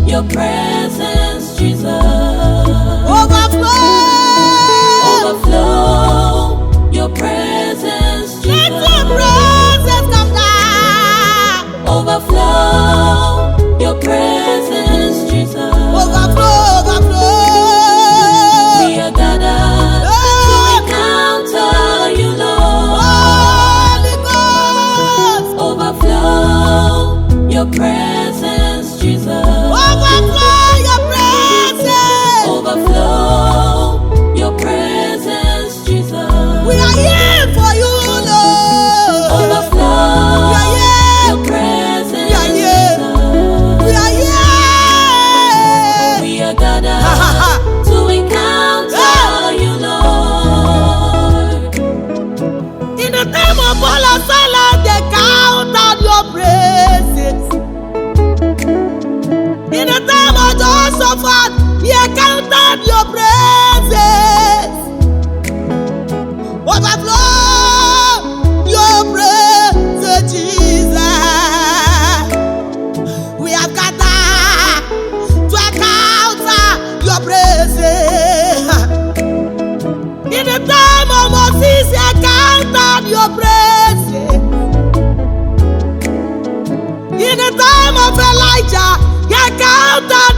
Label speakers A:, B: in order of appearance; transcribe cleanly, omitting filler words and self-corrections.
A: Your presence, Jesus. Overflow. Your presence, Jesus.
B: Let your presence come down.
A: Overflow. Your presence, Jesus.
B: Overflow.
A: We are gathered to encounter you, Lord.
B: Holy Ghost.
A: Overflow. Your presence, Jesus.
B: Overflow your presence.
A: Overflow your presence, Jesus.
B: We are here for you, Lord.
A: Overflow
B: We are here.
A: your presence,
B: We are here.
A: Jesus.
B: We are here.
A: We are gathered to encounter you, Lord.
B: In the time of all our silence, they count on your praises. In the time of Jehoshaphat, he encountered your praises. Overflow your praises, Jesus. We have gathered to encounter your praises. In the time of Moses, he encountered your praises. In the time of Elijah, he encountered